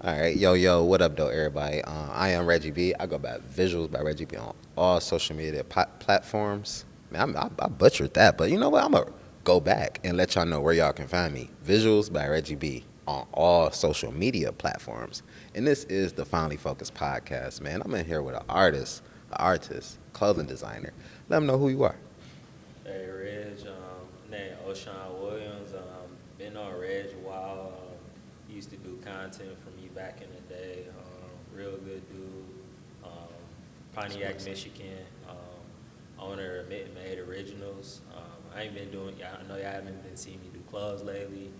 All right, yo, what up, though, everybody? I am Reggie B. I go by Visuals by Reggie B on all social media platforms. Man, I butchered that, but you know what? I'm gonna go back and let y'all know where y'all can find me. Visuals by Reggie B on all social media platforms. And this is the Finally Focused podcast, man. I'm in here with an artist, clothing designer. Let them know who you are. Hey, Reg, name O'Shawn Williams. Been on Reg a while. Used to do content for me back in the day. Real good dude. Um, Pontiac, Michigan. Owner of Made Originals. I ain't been doing. I know y'all haven't been seeing me do clubs lately.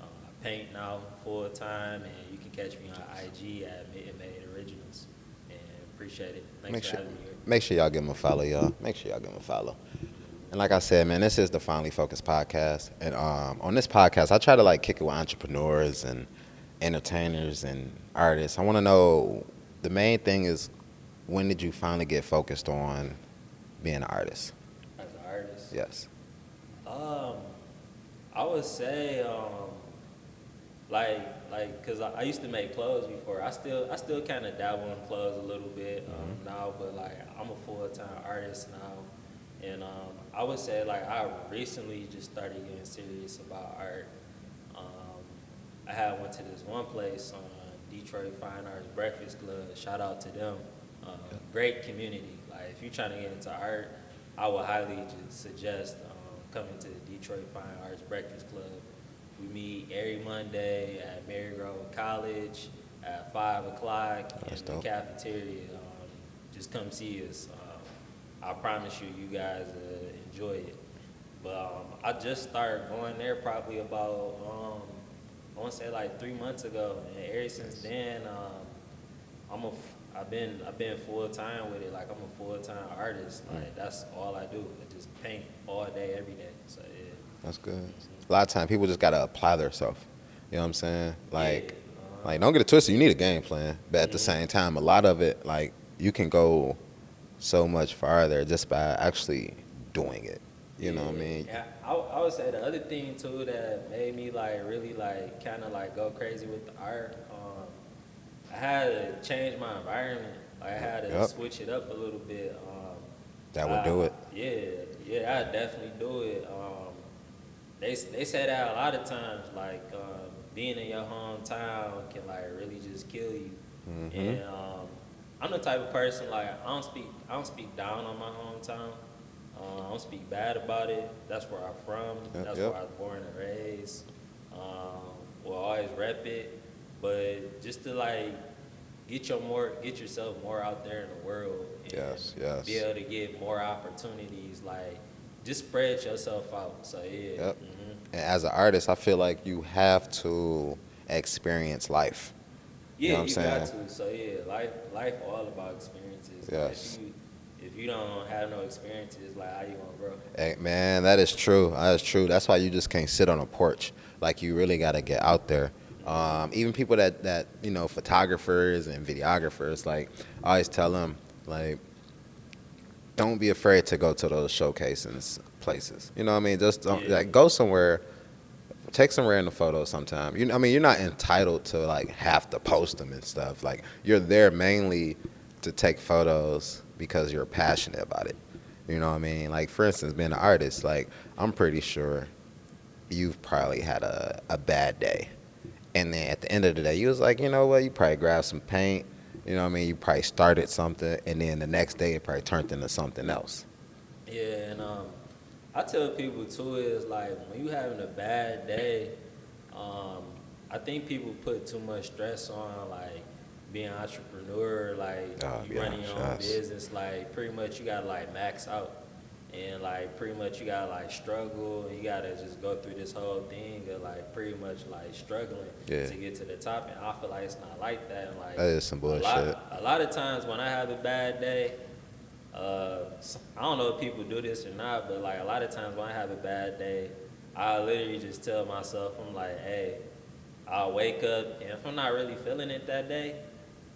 I paint now full time, and you can catch me on IG at Made Originals. And appreciate it. Thanks Make for sure, having me here. make sure y'all give him a follow, y'all. Make sure y'all give him a follow. And like I said, man, this is the Finally Focused podcast. And on this podcast, I try to like kick it with entrepreneurs and entertainers and artists. I want to know the main thing is when did you finally get focused on being an artist? As an artist. Yes. Um, I would say, cause I used to make clothes before. I still kind of dabble in clothes a little bit now, but like I'm a full time artist now, and I would say like I recently just started getting serious about art. Um, I had went to this one place on Detroit Fine Arts Breakfast Club. Shout out to them. Great community. Like if you're trying to get into art, I would highly just suggest coming to the Detroit Fine Arts Breakfast Club. We meet every Monday at Mary Grove College at 5 o'clock That's in the dope. cafeteria. Just come see us. I promise you, you guys enjoy it. But I just started going there probably about I want to say like 3 months ago, and ever since then, I've been full time with it. Like I'm a full time artist. Like that's all I do. I just paint all day, every day. So yeah. That's good. A lot of times people just gotta apply themselves. You know what I'm saying? Yeah. Like don't get it twisted. You need a game plan, but at the Mhm. same time, a lot of it, like you can go so much farther just by actually doing it. You know what I mean? Yeah. I would say the other thing too that made me like really like kind of like go crazy with the art. I had to change my environment. Like I had to Yep, switch it up a little bit. that would do it. Yeah, I definitely do it. They say that a lot of times, like being in your hometown can like really just kill you. Hmm. And I'm the type of person like I don't speak down on my hometown. I don't speak bad about it. That's where I'm from. Yep, That's where yep. I was born and raised. Will always rep it, but just to like get yourself more out there in the world and Yes, be yes. able to get more opportunities. Like just spread yourself out. So yeah. Yep. And as an artist, I feel like you have to experience life. You Yeah, know what I'm you got saying? to. So yeah, life all about experiences. Like Yes. if you don't have no experiences, like how you gonna grow? Hey, man, that is true. That is true. That's why you just can't sit on a porch. Like you really got to get out there. Even people that photographers and videographers, like I always tell them, like don't be afraid to go to those showcases places. You know what I mean? Just don't, Yeah, like go somewhere, take some random photos sometime. I mean, you're not entitled to like have to post them and stuff. Like you're there mainly to take photos because you're passionate about it. You know what I mean? Like for instance, being an artist, like I'm pretty sure you've probably had a bad day. And then at the end of the day, you was like, you know what? You probably grabbed some paint. You know what I mean? You probably started something, and then the next day it probably turned into something else. yeah, and I tell people too is like when you having a bad day, um, I think people put too much stress on like being an entrepreneur, like you Yeah, running your own yes. business, like pretty much you gotta like max out. And like pretty much you gotta like struggle and you gotta just go through this whole thing of like pretty much like struggling Yeah, to get to the top, and I feel like it's not like that. And like that is some bullshit. a lot of times when I have a bad day, I don't know if people do this or not, but like a lot of times when I have a bad day, I literally just tell myself, I'm like, hey, I'll wake up, and if I'm not really feeling it that day,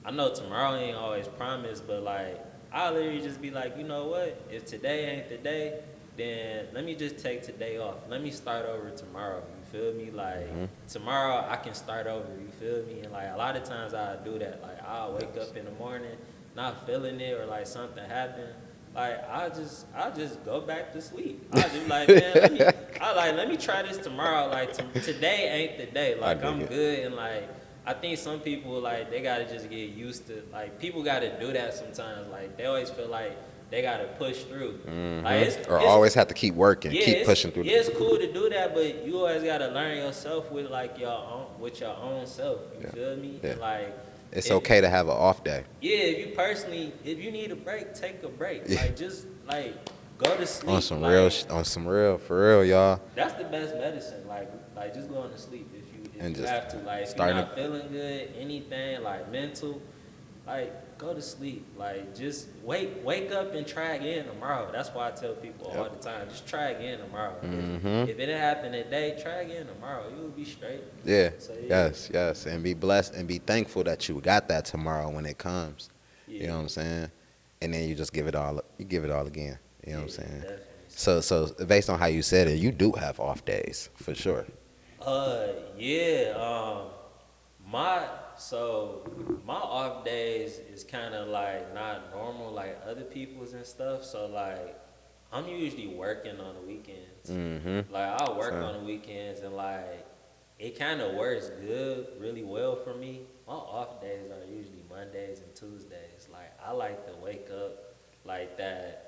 I know tomorrow ain't always promised, but like I'll literally just be like, you know what? If today ain't the day, then let me just take today off. Let me start over tomorrow. You feel me? Like tomorrow I can start over. You feel me? And like a lot of times I do that. Like I'll wake up in the morning not feeling it or like something happened. Like I just go back to sleep. I just like man, let me try this tomorrow. Like today ain't the day. I Like dig I'm it. good and like I think some people like they gotta just get used to like people gotta do that sometimes. Like they always feel like they gotta push through. Like Or it's always have to keep working, yeah, keep pushing through. it's cool to do that, but you always gotta learn yourself with like your own self. You Yeah. feel me? Yeah. And like It's if okay to have an off day. yeah, if you need a break, take a break. Yeah. Like just like go to On sleep. some Like real, for real, y'all. that's the best medicine. Like just going to sleep if And you just have to. Like if you're starting not feeling good, anything like mental, like go to sleep. Like just wake up and try again tomorrow. That's why I tell people all the time, just try again tomorrow. If it didn't happen today, try again tomorrow. You will be straight. Yeah. So yeah, Yes. And be blessed and be thankful that you got that tomorrow when it comes. yeah, You know what I'm saying? And then you just give it all again. You know what I'm yeah, saying? definitely. So based on how you said it, you do have off days for sure. Yeah. My so my off days is kind of like not normal like other people's and stuff. So like I'm usually working on the weekends. Like I work on the weekends and like it kind of works really well for me. My off days are usually Mondays and Tuesdays. Like I like to wake up like that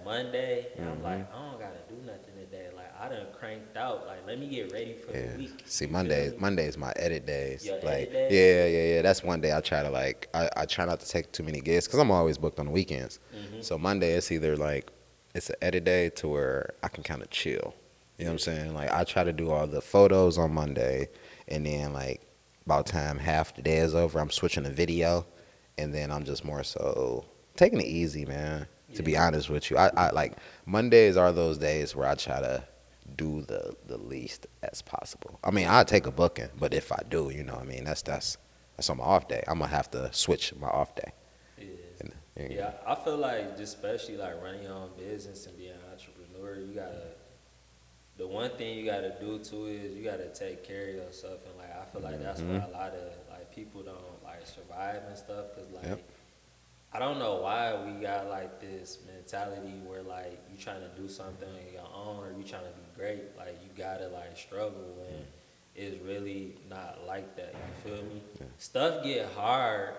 Monday and I'm like I don't gotta do nothing today. Like I done cranked out. Like let me get ready for Yeah. the week. See, You feel me? Mondays my edit days. Your Like, edit days? yeah. That's one day I try to like, I try not to take too many gigs because I'm always booked on the weekends. So Monday it's either like, it's an edit day to where I can kind of chill. You know what I'm saying? Like I try to do all the photos on Monday, and then like about time half the day is over, I'm switching to video, and then I'm just more so taking it easy, man. To be Yeah. honest with you, I like Mondays are those days where I try to do the least as possible. I mean, I take a booking, but if I do, you know what I mean, that's on my off day. I'm gonna have to switch my off day. Yeah. And, Yeah, I feel like just especially like running your own business and being an entrepreneur, the one thing you gotta do too is you gotta take care of yourself and like I feel like that's why a lot of like people don't like survive and stuff because like Yep. I don't know why we got like this mentality where like you trying to do something on your own or you trying to be great, like you gotta like struggle when it's really not like that. You feel me? Stuff get hard.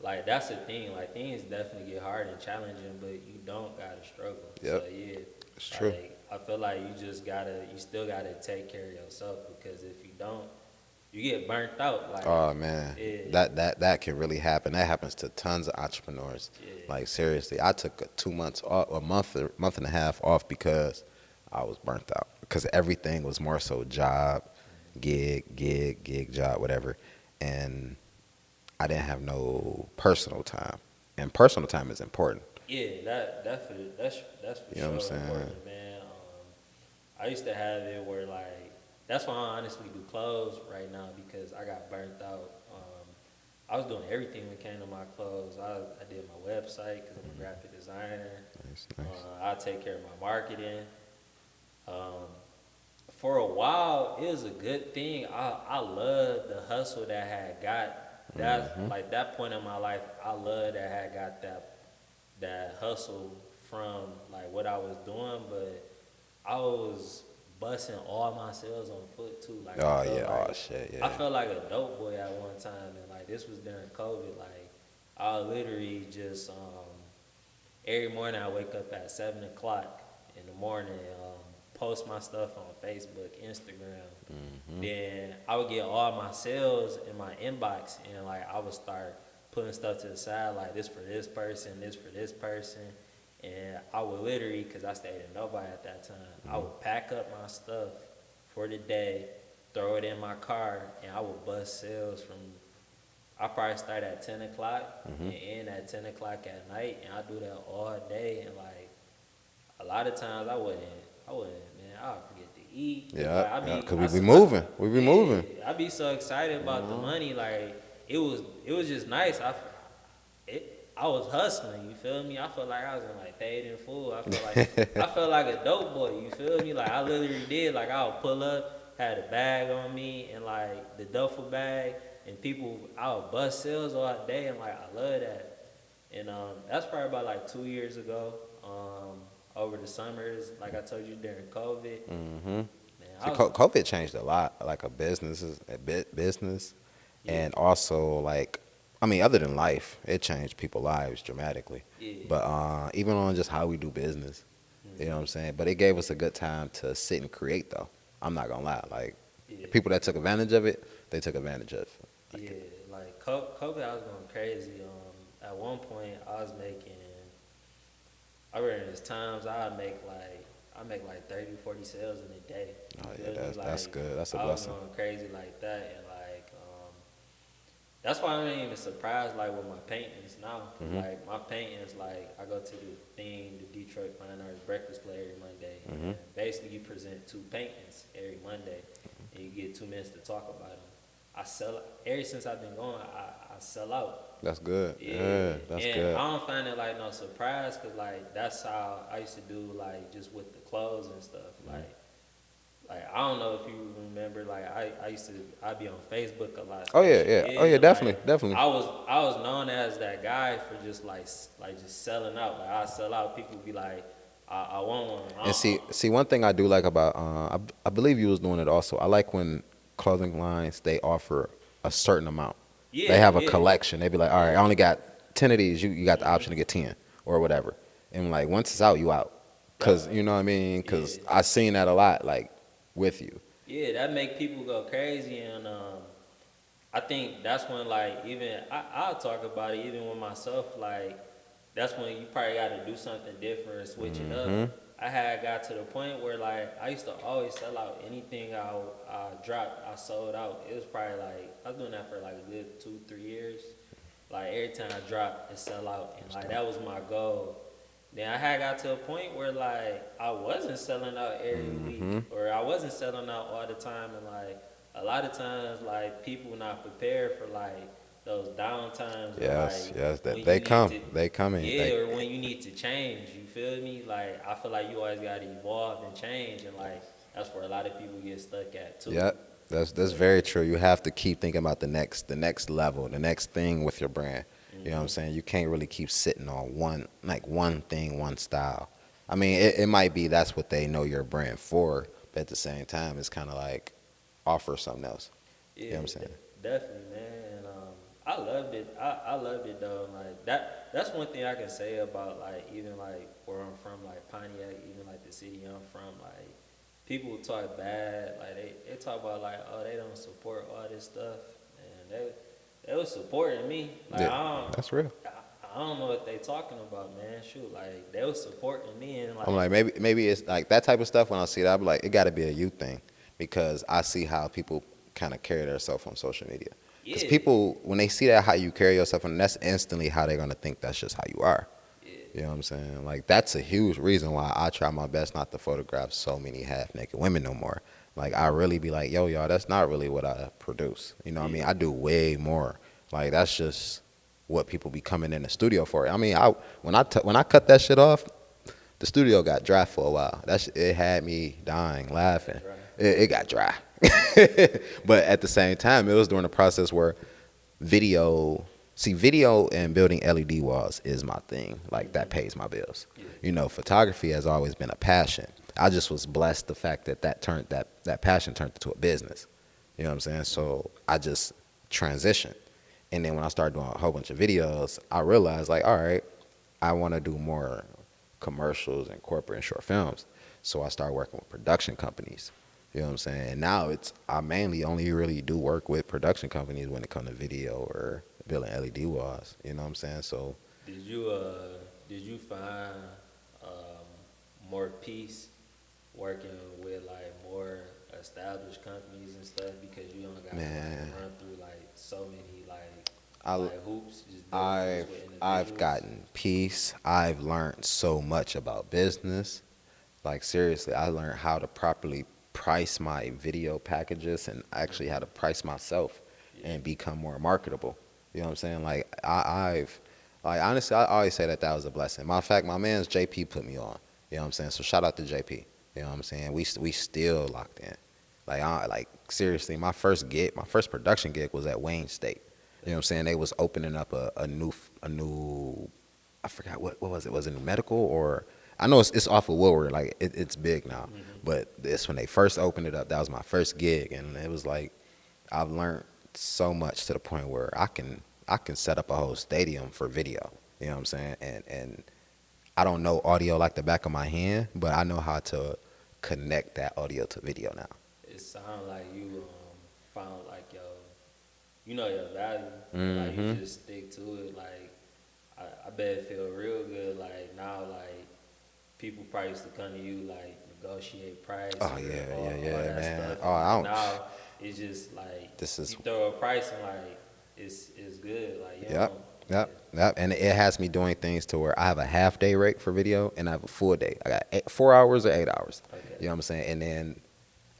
Like that's the thing. Like things definitely get hard and challenging, but you don't gotta struggle. Yep. So yeah, It's true. like, I feel like you still gotta take care of yourself because if you don't, you get burnt out. Like Oh man, yeah, that can really happen. That happens to tons of entrepreneurs. yeah, Like seriously, I took 2 months off, a month and a half off because I was burnt out. Because everything was more so job, gig, job, whatever, and I didn't have no personal time. And personal time is important. yeah. That's for You know what I'm sure saying? important, man. I used to have it where like that's why I honestly do clothes right now because I got burnt out. I was doing everything when it came to my clothes. I did my website because I'm a graphic designer. Nice. I take care of my marketing. Um, for a while, it was a good thing. I loved the hustle that I had got. That's like that point in my life. I loved that I had got that hustle from like what I was doing, but I was busting all my sales on foot too. Like Oh I felt yeah, like oh shit, I yeah. felt like a dope boy at one time, and like this was during COVID. Like I literally just every morning I wake up at 7 o'clock in the morning, post my stuff on Facebook, Instagram. Then I would get all my sales in my inbox, and like I would start putting stuff to the side, like this for this person, this for this person. And I would literally, because I stayed in Novi at that time, I would pack up my stuff for the day, throw it in my car, and I would bust sales from, I probably start at 10 o'clock and end at 10 o'clock at night, and I do that all day. And like, a lot of times I wouldn't, man, I would forget to eat. Yeah, Like, cause we be moving. We be moving. I'd be so excited about the money. Like, it was just nice. I was hustling, you feel me? I felt like I was in like Paid in Full. I felt like a dope boy, you feel me? Like I literally did. Like I would pull up, had a bag on me and like the duffel bag. and people, I'll bust sales all day, and like I love that. And that's probably about like 2 years ago. Over the summers, like I told you during COVID, man, See, I was COVID changed a lot, like business, yeah, and also like, I mean, other than life, it changed people's lives dramatically. yeah, But even on just how we do business, you know what I'm saying. But it gave us a good time to sit and create, though. I'm not gonna lie, like yeah, people that took advantage of it, they took advantage of it. yeah. Like, Like COVID, I was going crazy. At one point, I was making. I remember there's times I make like 30, 40 sales in a day. oh You yeah, feel me? that's Like good. That's a I was blessing. going crazy like that, and like that's why I'm not even surprised like with my paintings now. Like my paintings, like I go to the thing, the Detroit Fine Arts Breakfast Play every Monday, and basically you present 2 paintings every Monday, and you get 2 minutes to talk about them. I sell ever since I've been going. I sell out. That's good. Yeah, Yeah, that's and good. I don't find it like no surprise, cause like that's how I used to do like just with the clothes and stuff. Like I don't know if you remember, like I used to I'd be on Facebook a lot. Oh yeah, Especially. yeah. Oh yeah, Yeah, definitely, like definitely. I was known as that guy for just like just selling out. Like I sell out, people be like, I want one. And see, one thing I do like about, I believe you was doing it also. I like when clothing lines they offer a certain amount. They Yeah, have a yeah, collection. They be like, all right, I yeah. only got 10 of these. You got the option to get 10 or whatever. And like once it's out, you out. Cause Yep. you know what I mean. Yeah. Cause I seen that a lot, like with you. Yeah, that make people go crazy, and I think that's when like even I'll talk about it even with myself. Like that's when you probably got to do something different and switch it up. I had got to the point where like I used to always sell out anything I dropped. I sold out. It was probably like I was doing that for like a good 2, 3 years. Like every time I drop, it sell out, and like that was my goal. Then I had got to a point where like I wasn't selling out every week, or I wasn't selling out all the time, and like a lot of times like people not prepared for like those down times, or Yes, like yes. That when you they need come, to, they come in. yeah, or when you need to change. You feel me? Like I feel like you always got to evolve and change, and like that's where a lot of people get stuck at too. Yep. That's very true. You have to keep thinking about the next level, the next thing with your brand. You know what I'm saying? You can't really keep sitting on one thing, one style. I mean, it might be that's what they know your brand for, but at the same time, it's kind of like offer something else. You know Yeah, what I'm saying? definitely, man. And, I loved it. I loved it though. Like that. That's one thing I can say about like even like where I'm from, like Pontiac, even like the city I'm from. Like people talk bad. Like they talk about like, oh, they don't support all this stuff, and they was supporting me. Like Yeah, that's real. I don't know what they talking about, man. Shoot, like they was supporting me, and I'm like like maybe it's like that type of stuff. When I see that, I'm like, it got to be a you thing because I see how people kind of carry themselves on social media. Because yeah, people, when they see that how you carry yourself, and that's instantly how they're gonna think that's just how you are. yeah, You know what I'm saying? Like that's a huge reason why I try my best not to photograph so many half naked women no more. Like I really be like, yo, y'all, that's not really what I produce. You know what I mean? yeah, I do way more. Like that's just what people be coming in the studio for. I mean, when I cut that shit off, the studio got dry for a while. It had me dying laughing. that's right. It got dry. But at the same time, it was during the process where video and building LED walls is my thing. Like that pays my bills. Yeah, You know, photography has always been a passion. I just was blessed the fact that passion turned into a business. You know what I'm saying? So I just transitioned. And then when I started doing a whole bunch of videos, I realized like, all right, I want to do more commercials and corporate and short films. So I started working with production companies. You know what I'm saying? And now I mainly only really do work with production companies when it comes to video or building LED walls. You know what I'm saying? So did you find um, more peace working with like more established companies and stuff because you don't got to man, like run through like so many I like hoops just dealing I've just with I've individuals. gotten peace. I've learned so much about business. Like seriously, I learned how to properly price my video packages and actually how to price myself Yeah, and become more marketable. You know what I'm saying? Like I've like honestly, I always say that was a blessing. Matter of fact, my man's JP put me on. You know what I'm saying? So shout out to JP. You know what I'm saying? We still locked in. Like seriously, my first production gig was at Wayne State. You know what I'm saying? They was opening up a new, I forgot what was it? Was it new medical or I know it's off of Woodward, like it's big now. But this when they first opened it up, that was my first gig, and it was like I've learned so much to the point where I can set up a whole stadium for video. You know what I'm saying? And I don't know audio like the back of my hand, but I know how to connect that audio to video now. It sounds like you found like you know your value, and like you Mm-hmm. just stick to it. Like I bet it feel real good. Like now, like people probably used to come to you like negotiate price Oh or yeah, all, yeah, all yeah, that man. stuff, Oh, and I like don't. now it's just like This you is throw a price and like it's good. Like you Yep, know, yep, yep. And it has me doing things to where I have a half day rate for video and I have a full day. I got 4 hours or 8 hours. okay. You know what I'm saying? And then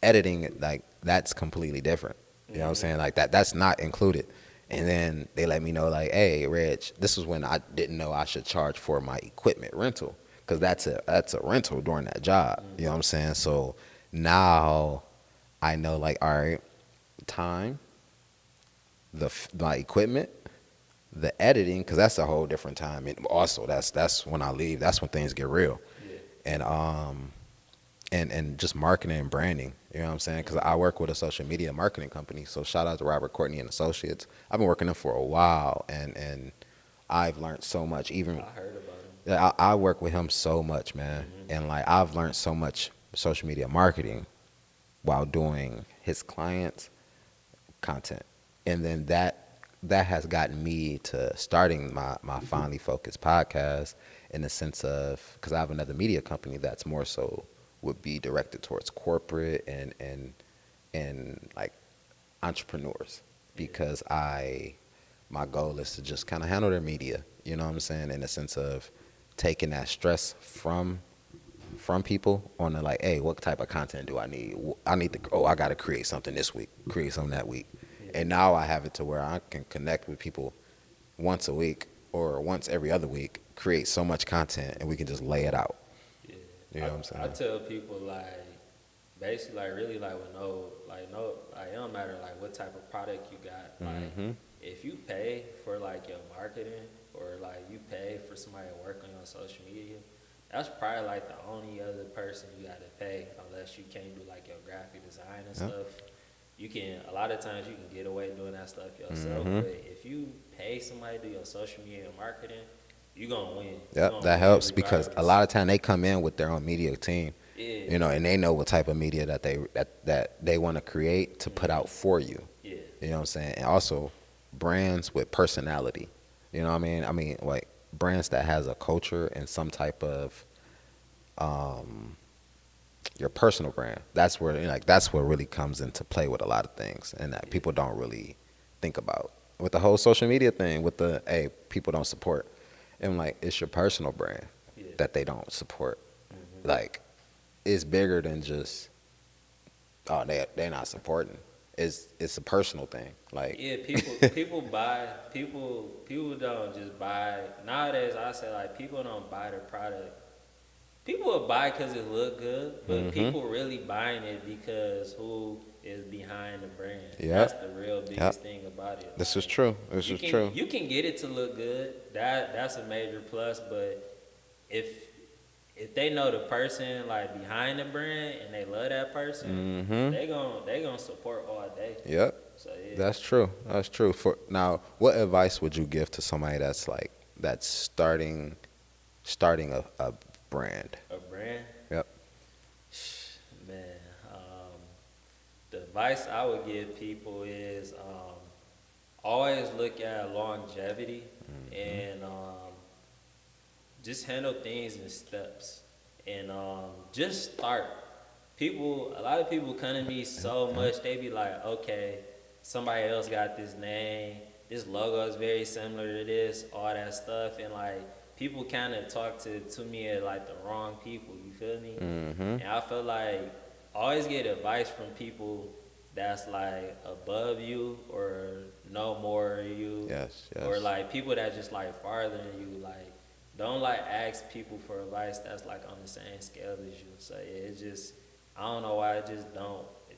editing, like that's completely different. You know what I'm saying? Like that's not included. And then they let me know like, hey, Reg, this was when I didn't know I should charge for my equipment rental because that's a rental during that job. You know what I'm saying? So now I know like, all right, time, my equipment, the editing, because that's a whole different time. And also, that's when I leave. That's when things get real. Yeah. And just marketing and branding. You know what I'm saying? Because I work with a social media marketing company. So shout out to Robert Courtney and Associates. I've been working them for a while, and I've learned so much. Even I heard about him. yeah, I work with him so much, man. Mm-hmm. And like I've learned so much social media marketing while doing his clients' content, and then that has gotten me to starting my Finally Focused podcast in the sense of because I have another media company that's more so would be directed towards corporate and like entrepreneurs because my goal is to just kind of handle their media, you know what I'm saying, in the sense of taking that stress from people on the like, hey, what type of content do I need? I need to, I got to create something this week, create something that week. And now I have it to where I can connect with people once a week or once every other week, create so much content, and we can just lay it out. Yeah. You know what I'm I saying? tell people like basically like really like with like it don't matter like what type of product you got. Like Mm-hmm. if you pay for like your marketing or like you pay for somebody to work on your social media, that's probably like the only other person you gotta pay unless you can't do like your graphic design and Yep. stuff. You can a lot of times you can get away doing that stuff yourself, Mm-hmm. but if you pay somebody to do your social media marketing, you gonna win. You Yep, gonna that win helps because a regardless. lot of time they come in with their own media team, Yeah. you know, and they know what type of media that they want to create to put out for you. Yeah. You know what I'm saying? And also brands with personality. You know what I mean? I mean like brands that has a culture and some type of um your personal brand. That's where like that's what really comes into play with a lot of things and that Yeah. people don't really think about. With the whole social media thing, with the hey, people don't support. And like it's your personal brand Yeah. that they don't support. Hmm. Like it's bigger than just oh they're not supporting. It's a personal thing. Like Yeah, people buy people don't just buy nowadays. I say like people don't buy the product. People will buy because it look good, but mhm. people really buying it because who is behind the brand. That's Yep. the real Yep. biggest thing about it. This is Like true. This is true. you can get it to look good. That's a major plus. But if if they know the person like behind the brand and they love that person, Mhm. they gonna support all day. Yep. So yeah, That's true. That's true. For now, what advice would you give to somebody that's starting a brand? a brand, Yep. man. The advice I would give people is always look at longevity and just handle things in steps and just start. A lot of people come to me so much, they be like, okay, somebody else got this name, this logo is very similar to this, all that stuff, and like people kind of talk to me as like the wrong people, you feel me? Mhm. And I feel like always get advice from people that's like above you or know more of you Yes. or Yes. like people that just like farther than you. Like don't like ask people for advice that's like on the same scale as you. So yeah, it's just I don't know why it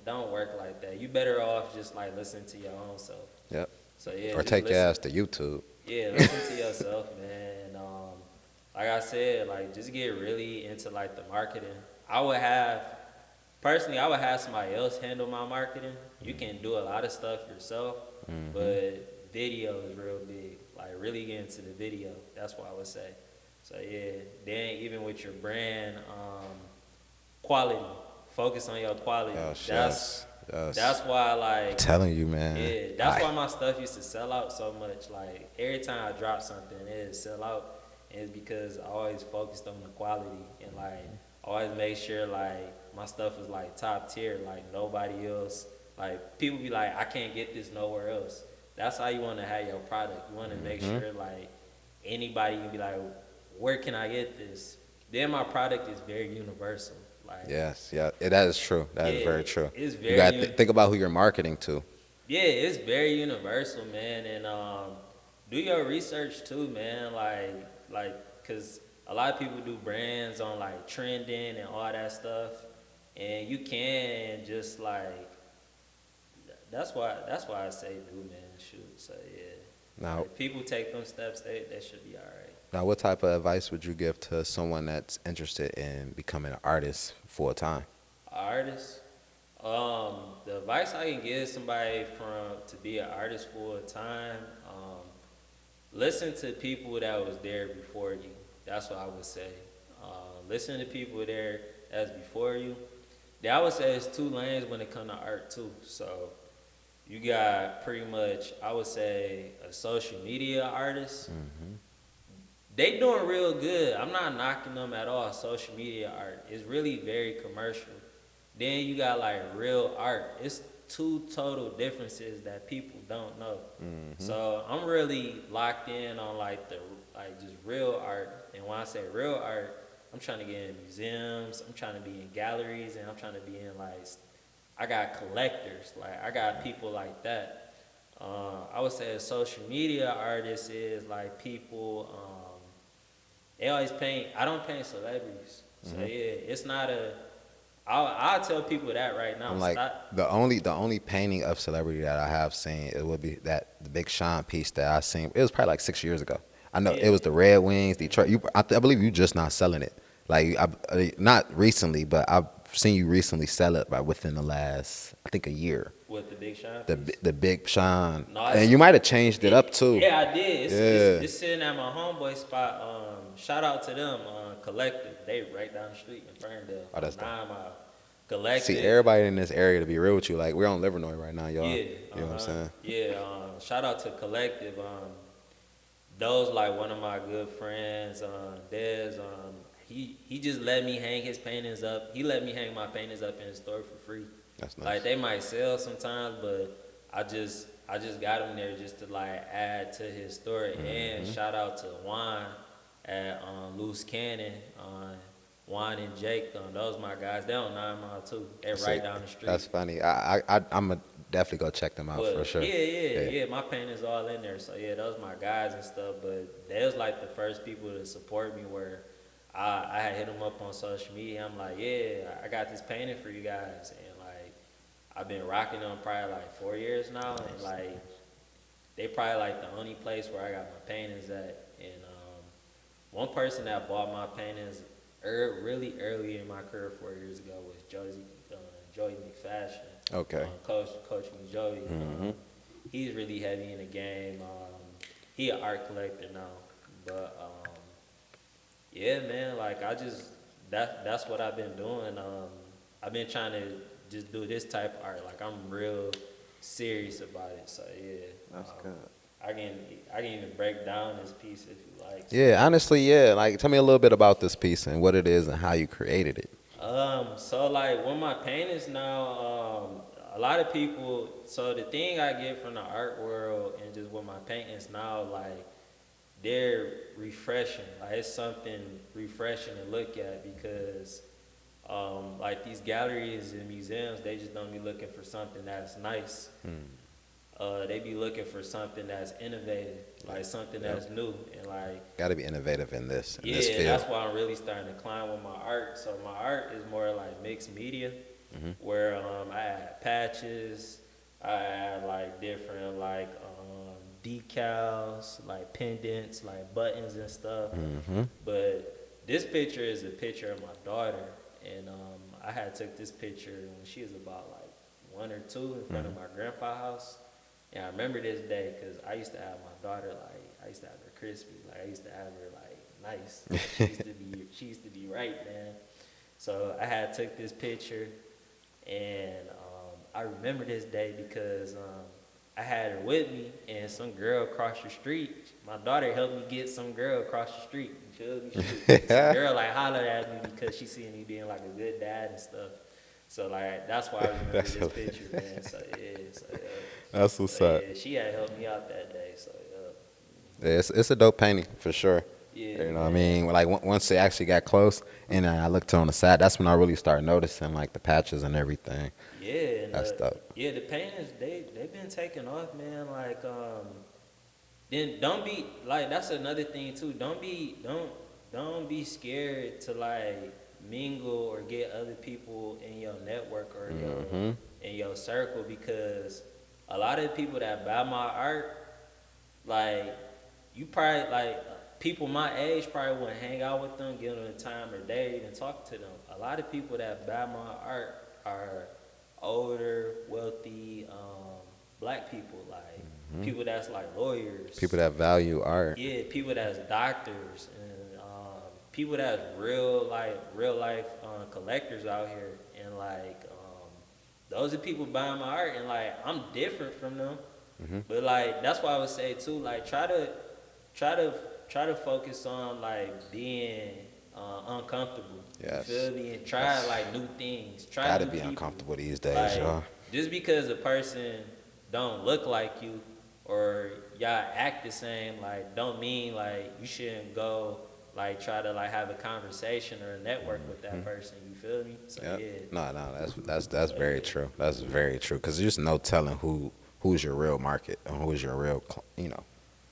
don't work like that. You better off just like listening to your own self. Yep. So yeah, Or just take your listen. ass to YouTube. Yeah, listen to yourself, man. Like I said, like just get really into like the marketing. I would have personally, I would have somebody else handle my marketing. You can do a lot of stuff yourself, but video is real big. Like really get into the video. That's what I would say. So yeah, then even with your brand, quality, focus on your quality. Yes, That's yes, yes. that's why I'm like telling you, man. yeah, that's why my stuff used to sell out so much. Like every time I drop something, it sell out. And it's because I always focused on the quality and like always make sure like my stuff is like top tier. Like nobody else. Like people be like, I can't get this nowhere else. That's how you want to have your product. You want to make sure like anybody can be like, where can I get this? Then my product is very universal. Like Yes, yeah, that is true. That is yeah, very true. it's You very got to think about who you're marketing to. yeah, it's very universal, man. And do your research too, man. Cause a lot of people do brands on like trending and all that stuff, and you can just like that's why I say do, man. Shoot, so yeah. Now, If people take them steps, they should be all right. now, what type of advice would you give to someone that's interested in becoming an artist full time? Artists. The advice I can give somebody from to be an artist full time, listen to people that was there before you. That's what I would say. Listen to people there that's before you. Then I would say it's two lanes when it comes to art too. So you got pretty much, I would say, a social media artist. They doing real good. I'm not knocking them at all. Social media art is really very commercial. Then you got like real art. It's two total differences that people don't know. So I'm really locked in on like the like just real art. And when I say real art, I'm trying to get in museums. I'm trying to be in galleries, and I'm trying to be in like I got collectors. Like I got people like that. I would say a social media artist is like people. They always paint. I don't paint celebrities, so yeah, it's not a. I'll tell people that right now. I'm like Stop. the only painting of celebrity that I have seen, it would be that the Big Sean piece that I seen. It was probably like 6 years ago. I know it Yeah, was the Red Wings, Detroit. I believe you just not selling it. Like not recently, but I've seen you recently sell it by within the last I think a year. with the Big Shine The piece. the Big Sean, No, and you might have changed it up too. yeah, I did. Yeah. It's sitting at my homeboy spot. Shout out to them, Collective. They right down the street in Ferndale. Oh, that's dope. 9 Mile. See, Collective. everybody in this area, to be real with you, like we're on Livernois right now, y'all. Yeah, You know what I'm saying? yeah. Shout out to Collective. Those like one of my good friends. Dez. He just let me hang his paintings up. He let me hang my paintings up in his store for free. That's nice. Like they might sell sometimes, but I just got him there just to like add to his story. And shout out to Juan at Loose Cannon. Juan and Jake, those my guys. They on 9 Mile too. They're right down the street. That's funny. I'm gonna definitely go check them out But for sure. yeah. My paintings all in there. So yeah, those my guys and stuff. But they was like the first people to support me where I had hit them up on social media. I'm like, yeah, I got this painting for you guys, and like I've been rocking them probably like 4 years now, and like they probably like the only place where I got my paintings at. And one person that bought my paintings really early in my career 4 years ago was Joey McFashion. Okay. Coach me Joey. He's really heavy in the game. He an art collector now, but yeah, man. Like that's what I've been doing. I've been trying to just do this type of art. Like I'm real serious about it. So yeah, That's good. I can even break down this piece if you like. Yeah, honestly, yeah. Like, tell me a little bit about this piece and what it is and how you created it. So like with my paintings now, a lot of people. So the thing I get from the art world and just with my paintings now, like they're refreshing. Like it's something refreshing to look at because, like these galleries and museums, they just don't be looking for something that's nice. They be looking for something that's innovative, like something that's new, and like Got to be innovative in this yeah, field. that's why I'm really starting to climb with my art. So my art is more like mixed media. where I had patches, I had like different like decals, like pendants, like buttons and stuff. But this picture is a picture of my daughter, and I had took this picture when she was about like 1 or 2 in front of my grandpa's house. And I remember this day because I used to have my daughter like I used to have her crispy, like I used to have her like nice. She used to be right, man. So I had took this picture, and I remember this day because I had her with me, and some girl across the street. My daughter helped me get some girl across the street. You feel me? Some girl like hollered at me because she seen me being like a good dad and stuff. So like that's why I remember That's this picture, man. So yeah, that's what's up. yeah, she had helped me out that day. So Yeah, it's a dope painting for sure. yeah, You know what I man. mean? Like once it actually got close and I looked on the side, that's when I really started noticing like the patches and everything. Yeah, and That's dope. yeah, the paintings they've been taking off, man. Like then don't be like that's another thing too. Don't be scared to like mingle or get other people in your network or your in your circle because a lot of people that buy my art, like you probably like people my age probably wouldn't hang out with them, give them the time of day, even talk to them. A lot of people that buy my art are older, wealthy, black people, like people that's like lawyers. People that value art. Yeah, people that's doctors and people that's real life collectors out here, and like those are people buying my art, and like I'm different from them, but like that's why I would say too, like try to try to focus on like being uncomfortable. Yes. You feel me? And try like new things. Try Gotta new be people. uncomfortable these days, Like y'all. just because a person don't look like you or y'all act the same, like don't mean like you shouldn't go like try to like have a conversation or a network with that person. You feel me? So Yep. yeah. No, that's very true. That's very true. Cause there's no telling who's your real market and who's your real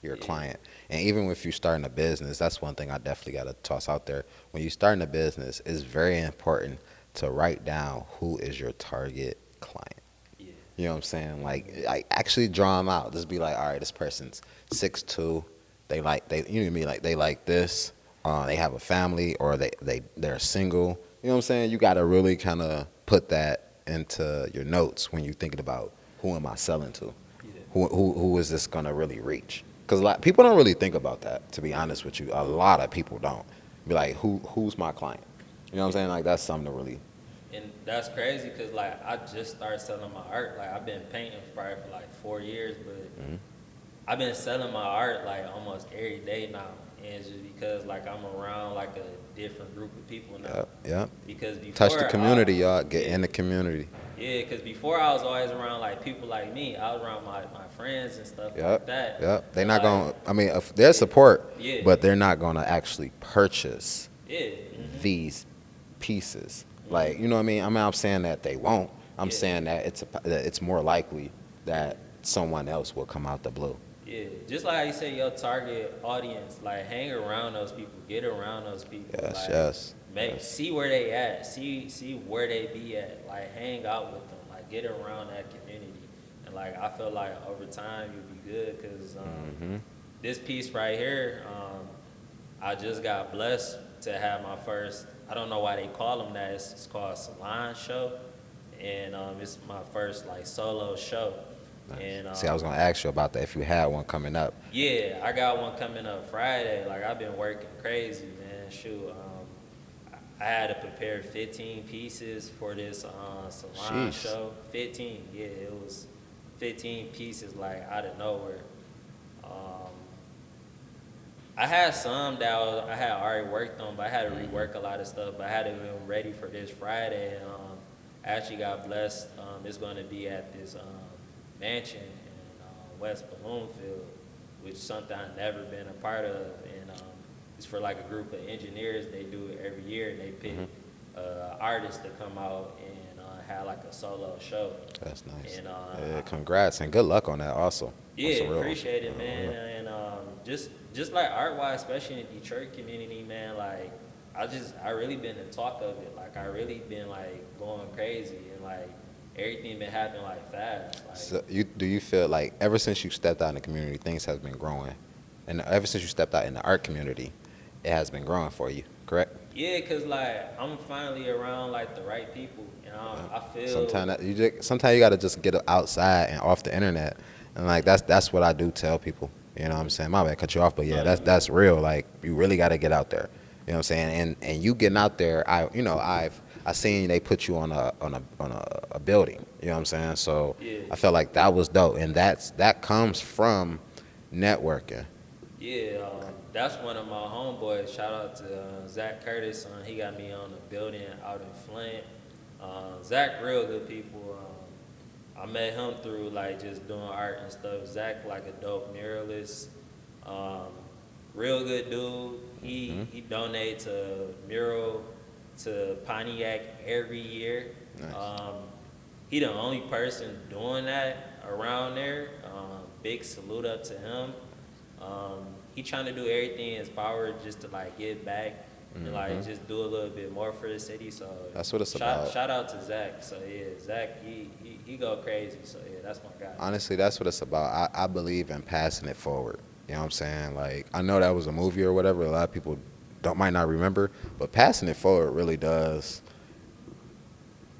your client. And even if you're starting a business, that's one thing I definitely got to toss out there. When you're starting a business, it's very important to write down who is your target client. Yeah. You know what I'm saying? Like actually draw them out. Just be like, all right, this person's 6'2". You know what I mean? Like they like this. They have a family or they're single. You know what I'm saying? You got to really kind of put that into your notes when you're thinking about who am I selling to? Yeah. Who is this gonna really reach? Because a lot people don't really think about that. To be honest with you, a lot of people don't. Be like, who's my client? You know what I'm saying? Like that's something to really. And that's crazy because like I just started selling my art. Like I've been painting probably for like 4 years, but I've been selling my art like almost every day now. And it's just because like I'm around like a different group of people now. Yep. Because before Touch the community, y'all. Get in the community. Yeah, because before I was always around like people like me. I was around my friends and stuff like that. Yep. They're And, not like, gonna. I mean, if their support, Yeah. but they're not gonna actually purchase Yeah. these pieces. Like, you know what I mean? I'm saying that they won't. I'm Yeah. saying that it's more likely that someone else will come out the blue. Yeah, just like you say, your target audience, like hang around those people, get around those people. Yes, like, yes, Make see where they at, see where they be at. Like hang out with them, like get around that community, and like I feel like over time you'll be good because this piece right here, I just got blessed to have my first. I don't know why they call them that. It's called Salon Show, and it's my first like solo show. Nice. And See, I was gonna ask you about that if you had one coming up. yeah, I got one coming up Friday. Like I've been working crazy, man. Shoot, I had to prepare 15 pieces for this salon Sheesh. show. 15, yeah, it was 15 pieces like out of nowhere. I had some that I had already worked on, but I had to rework a lot of stuff. But I had to be ready for this Friday. And, I actually got blessed. It's going to be at this mansion in West Bloomfield, which is something I've never been a part of. And it's for like a group of engineers. They do it every year, and they pick artists to come out and have like a solo show. That's nice. And, yeah, congrats and good luck on that also. Yeah, That's a real appreciate it, man. And just like art wise, especially in the Detroit community, man, like I really been the talk of it. Like I really been like going crazy and like everything been happening like fast. Like So do you feel like ever since you stepped out in the community, things has been growing, and ever since you stepped out in the art community, it has been growing for you, correct? yeah, cause like I'm finally around like the right people, and I feel Sometimes you gotta just get outside and off the internet, and like that's what I do tell people. You know what I'm saying? My bad, cut you off, but yeah, no, that's real. Like you really gotta get out there. You know what I'm saying? And you getting out there, I seen they put you on a building. You know what I'm saying? So yeah. I felt like that was dope, and that comes from networking. Yeah, that's one of my homeboys. Shout out to Zach Curtis. He got me on a building out in Flint. Zach, real good people. I met him through like just doing art and stuff. Zach, like a dope muralist. Um, Real good dude. He donates a mural to Pontiac every year. Nice. He the only person doing that around there. Big salute up to him. He trying to do everything in his power just to like give back and like just do a little bit more for the city. So That's what it's about. shout out to Zach. So yeah, Zach he go crazy. So yeah, that's my guy. Honestly, that's what it's about. I believe in passing it forward. You know what I'm saying? Like I know that was a movie or whatever. A lot of people might not remember, but passing it forward really does.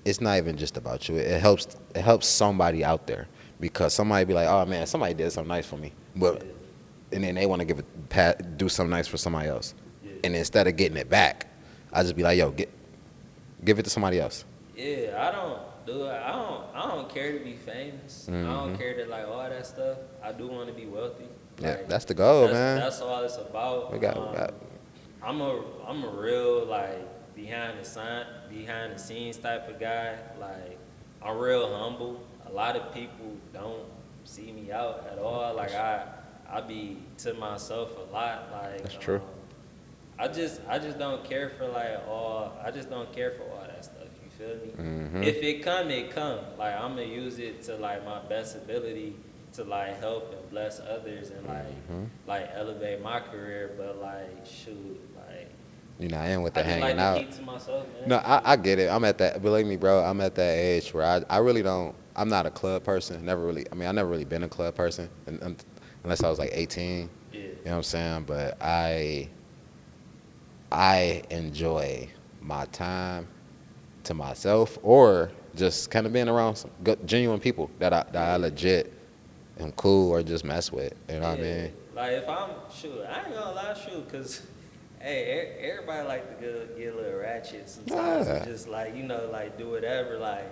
It's not even just about you. It helps somebody out there because somebody be like, oh man, somebody did something nice for me, but and then they want to do something nice for somebody else, and instead of getting it back, I just be like, yo, give it to somebody else. Yeah, I don't do it. I don't care to be famous. I don't care to like all that stuff. I do want to be wealthy. Yeah, Like, that's the goal, man. That's all it's about. We got. I'm a real like behind the scenes type of guy. Like I'm real humble. A lot of people don't see me out at all. Like I be to myself a lot. Like That's true. I just don't care for I just don't care for all that stuff. You feel me? Mm-hmm. If it come, it come. Like I'm gonna use it to like my best ability to like help and bless others and like elevate my career. But like shoot, like You're not in with the I just hanging like out. to keep to myself, man. No, I get it. I'm at that. Believe me, bro. I'm at that age where I really don't. I'm not a club person. Never really. I mean, I never really been a club person, unless I was like 18. Yeah. You know what I'm saying? But I enjoy my time to myself, or just kind of being around some good, genuine people that I legit am cool or just mess with. You know what I mean? Like if I ain't gonna lie, cause hey, everybody like to get a little ratchet sometimes and just like like do whatever. Like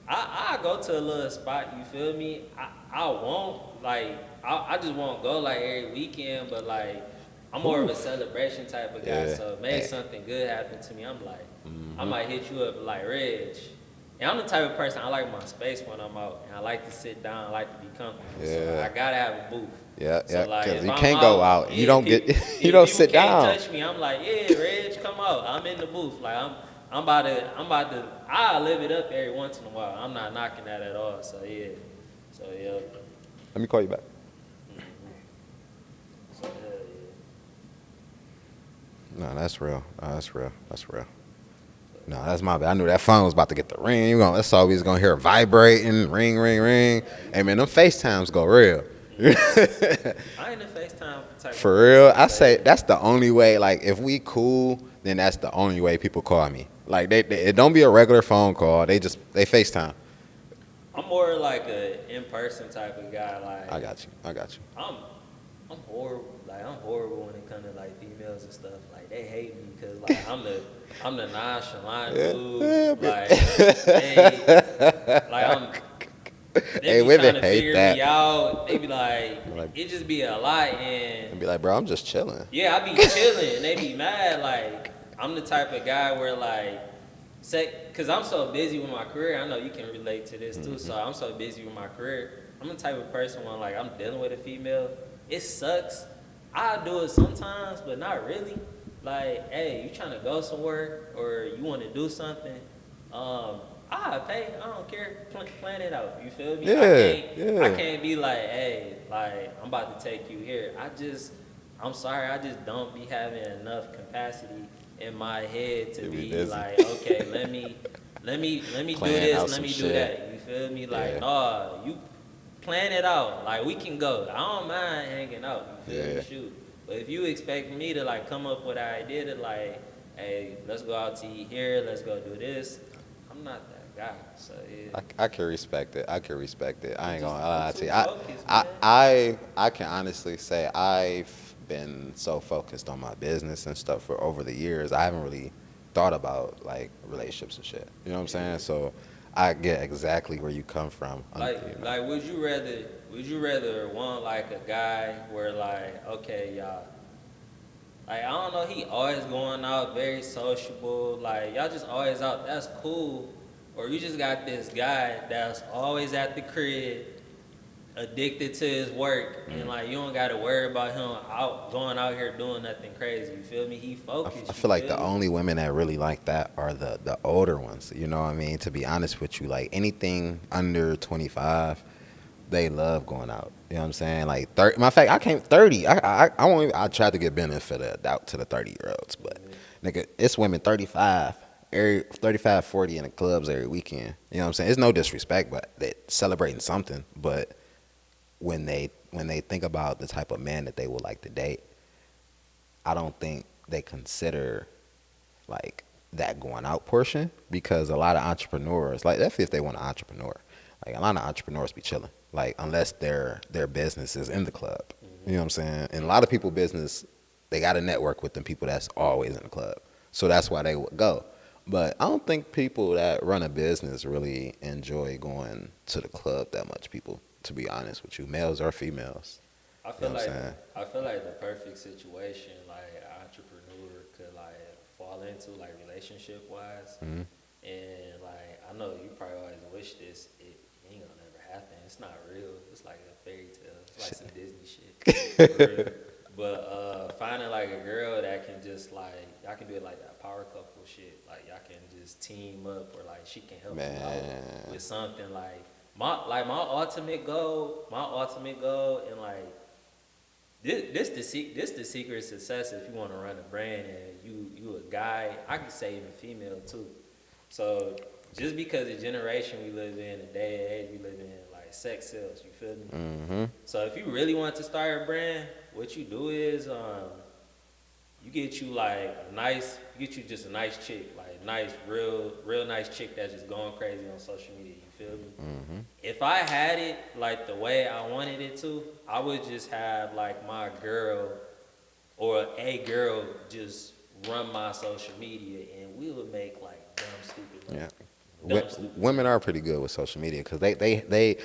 I go to a little spot, you feel me? I won't like I just won't go like every weekend, but like I'm more of a celebration type of guy. Yeah. So maybe something good happened to me. I'm like, I might hit you up like Reg. And I'm the type of person I like my space when I'm out, and I like to sit down. I like to be comfortable. So I gotta have a booth. Yeah, so yeah. like, Because if you I'm can't go out. You don't people, get. You don't sit can't down. touch me. I'm like, yeah, Reg, come out. I'm in the booth. Like I'm about to. I live it up every once in a while. I'm not knocking that at all. So yeah. Let me call you back. So yeah. No, that's real. No, that's real. That's real. No, that's my bad. I knew that phone was about to get the ring. That's all we was gonna hear vibrating, ring, ring, ring. Hey man, them FaceTimes go real. I ain't a FaceTime type. For real, I say that's the only way. Like if we cool, then that's the only way people call me. Like it don't be a regular phone call. They FaceTime. I'm more like a in-person type of guy. Like I got you. I'm horrible. Like I'm horrible when it comes to like females and stuff. Like they hate me because like I'm the nonchalant dude. They be women trying to hate figure that. me out. They be like, it just be a lot, and be like, bro, I'm just chilling. yeah, I be chilling, and they be mad. Like I'm the type of guy where like, cause I'm so busy with my career. I know you can relate to this too. So I'm so busy with my career. I'm the type of person when like I'm dealing with a female, it sucks. I do it sometimes, but not really. Like, hey, you trying to go somewhere or you want to do something? I pay. I don't care. Plan it out. You feel me? I can't be like, hey, like I'm about to take you here. I'm sorry. I just don't be having enough capacity in my head to You be be busy. like, okay, let me do Playing this, out let some me do shit. that. You feel me? Like, Yeah. nah, you plan it out. Like we can go. I don't mind hanging out. You feel me? Yeah. Shoot. But if you expect me to like come up with an idea to like, hey, let's go out to eat here, let's go do this, I'm not that guy. So yeah, I can respect it. I can respect it. I ain't gonna I'm lie to too you. focused, man. I can honestly say I've been so focused on my business and stuff for over the years. I haven't really thought about like relationships and shit. You know what I'm saying? Yeah. So I get exactly where you come from. You know. Like, would you rather want like a guy where like, okay, y'all, like I don't know, he always going out, very sociable, like y'all just always out, that's cool, or you just got this guy that's always at the crib, addicted to his work, and like you don't got to worry about him out going out here doing nothing crazy. You feel me? He I focused. You feel like feel the me? only women that really like that are the older ones. You know what I mean? To be honest with you, like anything under 25, they love going out. You know what I'm saying? Like 30. Matter of fact, I came 30. I won't. Even, I tried to get benefit of the doubt to the 30-year-olds, but nigga, it's women 35, 35, 40 in the clubs every weekend. You know what I'm saying? It's no disrespect, but they celebrating something. But when they think about the type of man that they would like to date, I don't think they consider like that going out portion because a lot of entrepreneurs, like that's if they want an entrepreneur. Like a lot of entrepreneurs be chilling, like unless their business is in the club. You know what I'm saying? And a lot of people business, they got to network with them people that's always in the club. So that's why they would go. But I don't think people that run a business really enjoy going to the club that much. People, to be honest with you, males or females. I You know feel what I'm like saying? I feel like the perfect situation like an entrepreneur could like fall into like relationship wise, Hmm. and like I know you probably always wish this, it ain't gonna never happen. It's not real. It's like a fairy tale. It's like some Disney shit for real. But finding like a girl that can just like y'all can do it like that power couple shit. Like y'all can just team up, or like she can help you out Man, with something like my ultimate goal, and like this the secret of success if you want to run a brand and you a guy. I could say even female too. So just because the generation we live in, the day and age we live in, like sex sells. You feel me? hmm, So if you really want to start a brand, what you do is you get you like you get you just a nice chick, like nice, real nice chick that's just going crazy on social media. You feel me? hmm. If I had it like the way I wanted it to, I would just have like my girl or a girl just run my social media, and we would make like dumb stupid money, Yeah. dumb stupid Women money. are pretty good with social media because they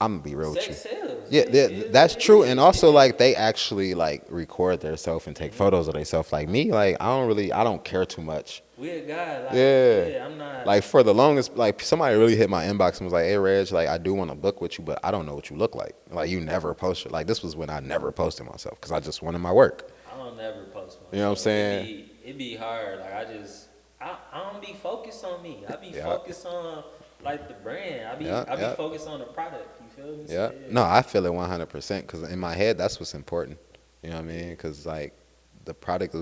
I'm gonna be real with you. Sex sells. Yeah, It is that's what it true, and is. also Yeah. like they actually like record themselves and take photos of themselves. Like me, like I don't care too much. We a guy, like, Yeah, yeah, I'm not. like for the longest, like somebody really hit my inbox and was like, "Hey, Reg, like I do want to book with you, but I don't know what you look like. Like you never posted. Like this was when I never posted myself because I just wanted my work. I don't never post You know what I'm myself. saying? It be hard. Like I don't be focused on me. I be Yeah, focused on like the brand. yeah, I be yeah. focused on the product. You feel me? So Yeah. yeah. No, I feel it 100% because in my head, that's what's important. You know what I mean? Because, like, the product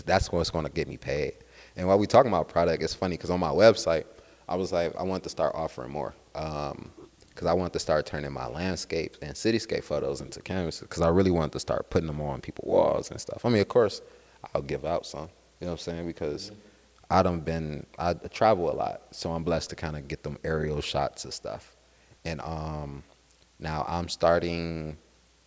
that's what's going to get me paid. And while we talking about product, it's funny because on my website, I was like, I want to start offering more. Because I want to start turning my landscapes and cityscape photos into canvases because I really want to start putting them on people's walls and stuff. I mean, of course, I'll give out some. You know what I'm saying? Because I travel a lot, so I'm blessed to kind of get them aerial shots and stuff. And now I'm starting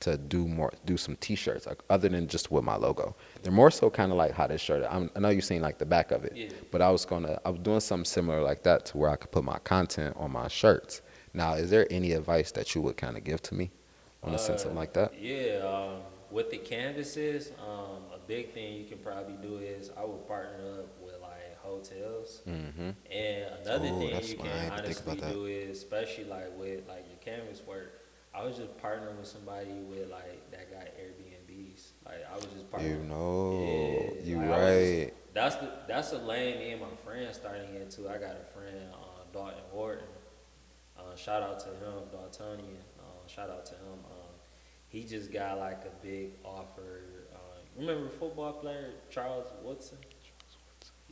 to do some T-shirts, like other than just with my logo. They're more so kind of like how this shirt. I know you've seen like the back of it, Yeah. but I was doing something similar like that to where I could put my content on my shirts. Now, is there any advice that you would kind of give to me on a sense something like that? Yeah, with the canvases, a big thing you can probably do is I would partner up with like hotels. Mm-hmm. And another Oh, thing that's you smart. can I didn't even think honestly about that. do is, especially like with like your canvas work, I was just partnering with somebody with like that got Airbnbs. Like I was just You partnering. know, Yeah, you like I was just right. that's a lane me and my friend starting into. I got a friend, Dalton Horton. Shout out to him, Daltonian. Shout out to him. He just got like a big offer. Remember football player Charles Woodson?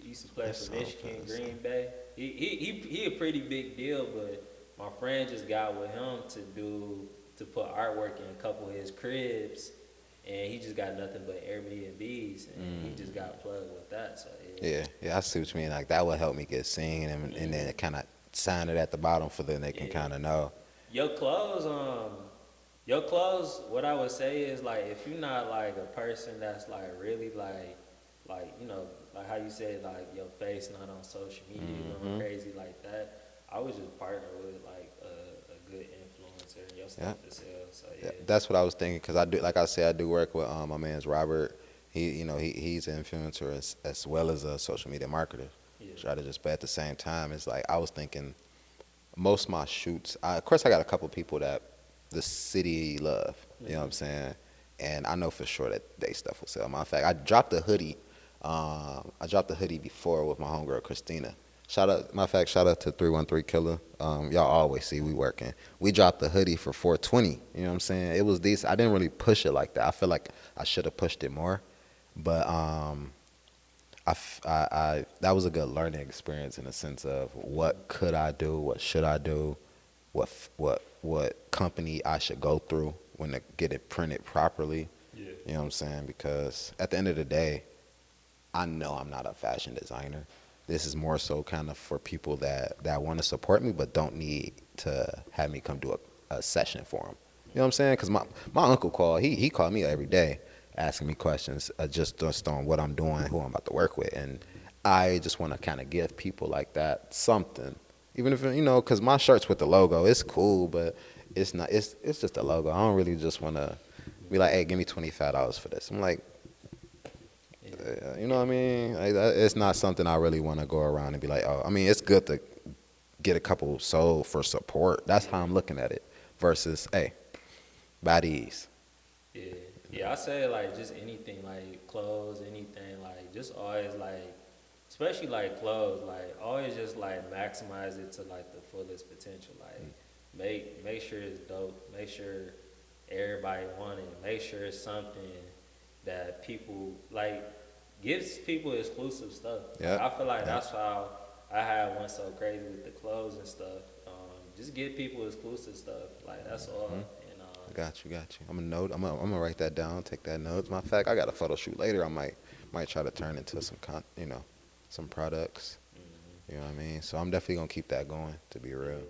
He used to play That's for so Michigan, fast. Green Bay. He a pretty big deal, but my friend just got with him to put artwork in a couple of his cribs, and he just got nothing but Airbnbs, and he just got plugged with that. So yeah. Yeah, I see what you mean. Like that would help me get seen, and then kind of sign it at the bottom for then they can Yeah. kind of know. Your clothes, your clothes. What I would say is like if you're not like a person that's like really like you know, like how you said like your face not on social media going crazy like that. I would just partner with like a good influencer and your Yeah. stuff to sell. So Yeah, yeah, that's what I was thinking because I do, like I said, I do work with my man's Robert. He's an influencer as well as a social media marketer. yeah, Try to just, but at the same time, it's like I was thinking most of my shoots. Of course, I got a couple people that the city love. You know what I'm saying, and I know for sure that they stuff will sell. Matter of fact, I dropped a hoodie. I dropped a hoodie before with my homegirl Christina. Matter of fact, shout out to 313 Killer. Y'all always see we working. We dropped the hoodie for 420. You know what I'm saying? It was decent. I didn't really push it like that. I feel like I should have pushed it more, but that was a good learning experience in the sense of what could I do, what should I do, what company I should go through when to get it printed properly. yeah, You know what I'm saying? Because at the end of the day, I know I'm not a fashion designer. This is more so kind of for people that want to support me but don't need to have me come do a session for them. You know what I'm saying? Because my uncle called. He called me every day asking me questions just on what I'm doing, who I'm about to work with. And I just want to kind of give people like that something. Even if, because my shirt's with the logo, it's cool, but it's not. It's just a logo. I don't really just want to be like, hey, give me $25 for this. I'm like, yeah, you know what I mean? It's not something I really want to go around and be like, oh, I mean, it's good to get a couple sold for support. That's how I'm looking at it. Versus, hey, buy these. yeah. Yeah, I say like just anything like clothes, anything like just always like, especially like clothes, like always just like maximize it to like the fullest potential. Like make sure it's dope. Make sure everybody want it. Make sure it's something that people like gives people exclusive stuff. Like, Yeah. I feel like Yeah. that's how I had one so crazy with the clothes and stuff. Just give people exclusive stuff. Like that's all. And Got you. I'm gonna note. I'm gonna write that down. Take that note. Matter of fact, I got a photo shoot later. I might try to turn into some products. You know what I mean? So I'm definitely gonna keep that going. To be real. yeah.